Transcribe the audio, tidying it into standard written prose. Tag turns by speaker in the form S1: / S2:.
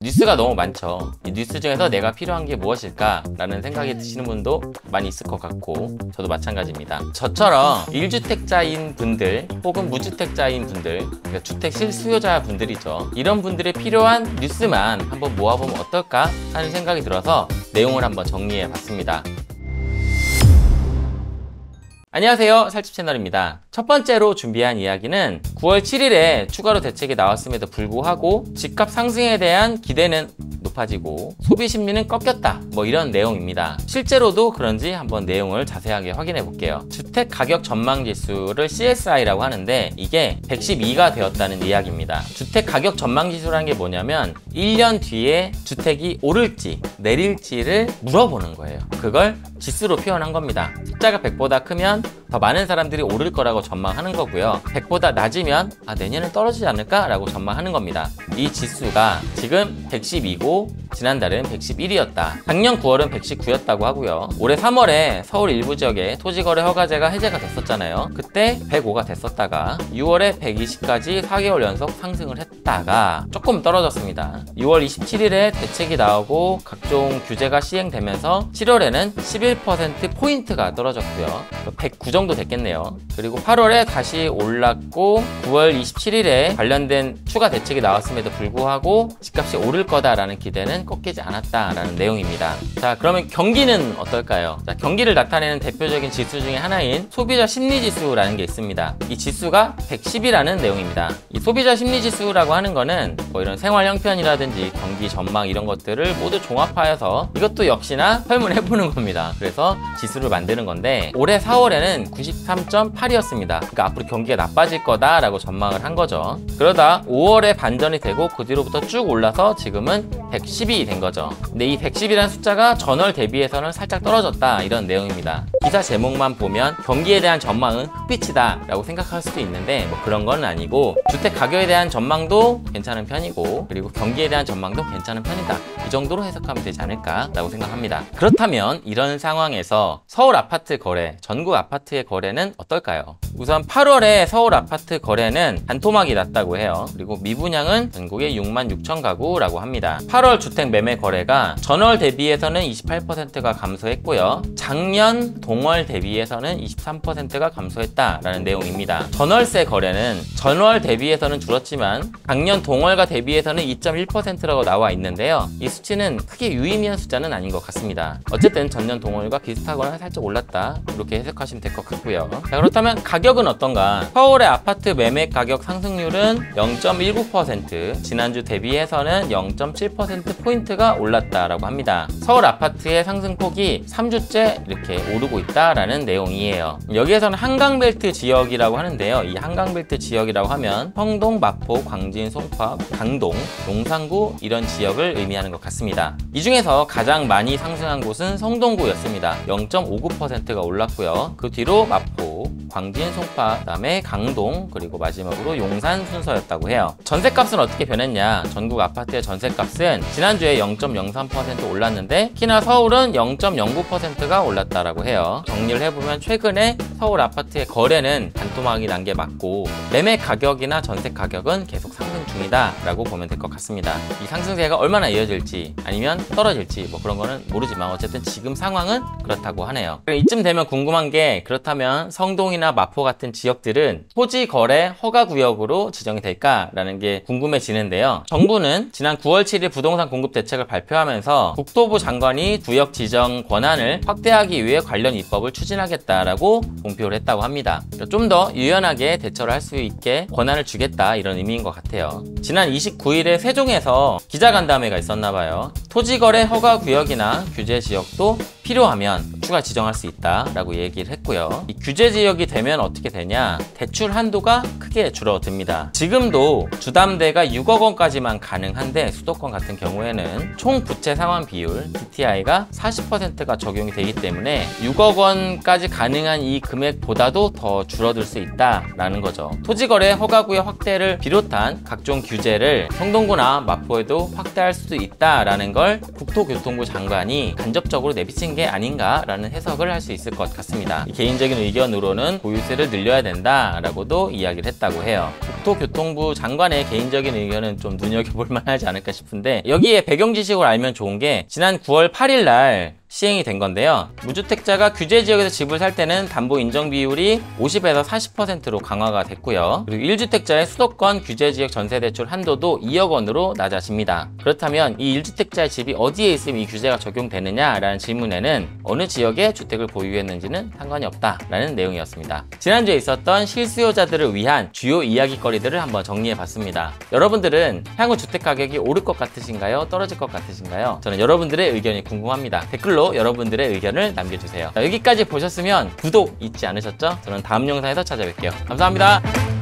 S1: 뉴스가 너무 많죠. 이 뉴스 중에서 내가 필요한 게 무엇일까 라는 생각이 드시는 분도 많이 있을 것 같고 저도 마찬가지입니다. 저처럼 1주택자인 분들 혹은 무주택자인 분들, 그러니까 주택 실수요자 분들이죠. 이런 분들의 필요한 뉴스만 한번 모아보면 어떨까 하는 생각이 들어서 내용을 한번 정리해 봤습니다. 안녕하세요, 살집 채널입니다. 첫 번째로 준비한 이야기는 9월 7일에 추가로 대책이 나왔음에도 불구하고 집값 상승에 대한 기대는 높아지고 소비 심리는 꺾였다, 뭐 이런 내용입니다. 실제로도 그런지 한번 내용을 자세하게 확인해 볼게요. 주택 가격 전망 지수를 CSI라고 하는데 이게 112가 되었다는 이야기입니다. 주택 가격 전망 지수라는 게 뭐냐면 1년 뒤에 주택이 오를지 내릴지를 물어보는 거예요. 그걸 지수로 표현한 겁니다. 숫자가 100보다 크면 더 많은 사람들이 오를 거라고 전망하는 거고요. 100보다 낮으면 내년엔 떨어지지 않을까? 라고 전망하는 겁니다. 이 지수가 지금 112고 지난달은 111이었다. 작년 9월은 119였다고 하고요. 올해 3월에 서울 일부 지역에 토지거래 허가제가 해제가 됐었잖아요. 그때 105가 됐었다가 6월에 120까지 4개월 연속 상승을 했다가 조금 떨어졌습니다. 6월 27일에 대책이 나오고 각종 규제가 시행되면서 7월에는 11%포인트가 떨어졌고요. 109 정도 됐겠네요. 그리고 8월에 다시 올랐고 9월 27일에 관련된 추가 대책이 나왔음에도 불구하고 집값이 오를 거다라는 기대는 꺾이지 않았다라는 내용입니다. 자, 그러면 경기는 어떨까요? 자, 경기를 나타내는 대표적인 지수 중에 하나인 소비자 심리지수라는 게 있습니다. 이 지수가 110이라는 내용입니다. 이 소비자 심리지수라고 하는 거는 뭐 이런 생활 형편이라든지 경기 전망 이런 것들을 모두 종합하여서 이것도 역시나 설문해보는 겁니다. 그래서 지수를 만드는 건데 올해 4월에는 93.8이었습니다. 그러니까 앞으로 경기가 나빠질 거다라고 전망을 한 거죠. 그러다 5월에 반전이 되고 그 뒤로부터 쭉 올라서 지금은 110이 된 거죠. 근데 이 110이라는 숫자가 전월 대비해서는 살짝 떨어졌다, 이런 내용입니다. 기사 제목만 보면 경기에 대한 전망은 흑빛이다 라고 생각할 수도 있는데 뭐 그런 건 아니고 주택 가격에 대한 전망도 괜찮은 편이고 그리고 경기에 대한 전망도 괜찮은 편이다, 이 정도로 해석하면 되지 않을까 라고 생각합니다. 그렇다면 이런 상황에서 서울 아파트 거래, 전국 아파트의 거래는 어떨까요? 우선 8월에 서울 아파트 거래는 반토막이 났다고 해요. 그리고 미분양은 전국에 66,000가구라고 합니다. 8월 주택 매매 거래가 전월 대비해서는 28%가 감소했고요. 작년 동월 대비해서는 23%가 감소했다라는 내용입니다. 전월세 거래는 전월 대비해서는 줄었지만 작년 동월과 대비해서는 2.1%라고 나와 있는데요. 이 수치는 크게 유의미한 숫자는 아닌 것 같습니다. 어쨌든 전년 동월과 비슷하거나 살짝 올랐다, 이렇게 해석하시면 될 것 같고요. 자, 그렇다면 가격은 어떤가? 서울의 아파트 매매 가격 상승률은 0.19%, 지난주 대비해서는 0.7%포인트가 올랐다라고 합니다. 서울 아파트의 상승폭이 3주째 이렇게 오르고 있다라는 내용이에요. 여기에서는 한강벨트 지역이라고 하는데요. 이 한강벨트 지역이라고 하면 성동, 마포, 광진, 송파, 강동, 용산구 이런 지역을 의미하는 것 같습니다. 이 중에서 가장 많이 상승한 곳은 성동구였습니다. 0.59%가 올랐고요. 그 뒤로 마포, 광진, 송파, 그다음에 강동, 그리고 마지막으로 용산 순서였다고 해요. 전셋값은 어떻게 변했냐? 전국 아파트의 전셋값은 지난주에 0.03% 올랐는데 특히나 서울은 0.09%가 올랐다라고 해요. 정리를 해보면 최근에 서울 아파트의 거래는 반토막이 난 게 맞고 매매 가격이나 전셋 가격은 계속 상승 중이다 라고 보면 될 것 같습니다. 이 상승세가 얼마나 이어질지 아니면 떨어질지 뭐 그런 거는 모르지만 어쨌든 지금 상황은 그렇다고 하네요. 이쯤 되면 궁금한 게, 그렇다면 성동이나 마포 같은 지역들은 토지 거래 허가 구역으로 지정이 될까라는 게 궁금해지는데요. 정부는 지난 9월 7일 부동산 공급 대책을 발표하면서 국토부 장관이 구역 지정 권한을 확대하기 위해 관련 입법을 추진하겠다라고 공표를 했다고 합니다. 좀 더 유연하게 대처를 할 수 있게 권한을 주겠다, 이런 의미인 것 같아요. 지난 29일에 세종에서 기자간담회가 있었나 봐요. 토지거래 허가 구역이나 규제 지역도 필요하면 추가 지정할 수 있다라고 얘기를 했고요. 이 규제 지역이 되면 어떻게 되냐? 대출 한도가 크게 줄어듭니다. 지금도 주담대가 6억 원까지만 가능한데 수도권 같은 경우에는 총 부채 상환 비율 DTI가 40%가 적용이 되기 때문에 6억 원까지 가능한 이 금액보다도 더 줄어들 수 있다라는 거죠. 토지거래 허가구역 확대를 비롯한 각종 규제를 성동구나 마포에도 확대할 수도 있다라는 걸 국토교통부 장관이 간접적으로 내비친 게 아닌가라는 라는 해석을 할 수 있을 것 같습니다. 개인적인 의견으로는 보유세를 늘려야 된다라고도 이야기를 했다고 해요. 국토교통부 장관의 개인적인 의견은 좀 눈여겨볼 만하지 않을까 싶은데, 여기에 배경 지식을 알면 좋은 게 지난 9월 8일 날 시행이 된 건데요. 무주택자가 규제 지역에서 집을 살 때는 담보 인정 비율이 50에서 40%로 강화가 됐고요. 그리고 1주택자의 수도권 규제 지역 전세 대출 한도도 2억 원으로 낮아집니다. 그렇다면 이 1주택자의 집이 어디에 있으면 이 규제가 적용되느냐라는 질문에는 어느 지역에 주택을 보유했는지는 상관이 없다라는 내용이었습니다. 지난주에 있었던 실수요자들을 위한 주요 이야기거리들을 한번 정리해봤습니다. 여러분들은 향후 주택 가격이 오를 것 같으신가요? 떨어질 것 같으신가요? 저는 여러분들의 의견이 궁금합니다. 댓글로 여러분들의 의견을 남겨주세요. 자, 여기까지 보셨으면 구독 잊지 않으셨죠? 저는 다음 영상에서 찾아뵐게요. 감사합니다.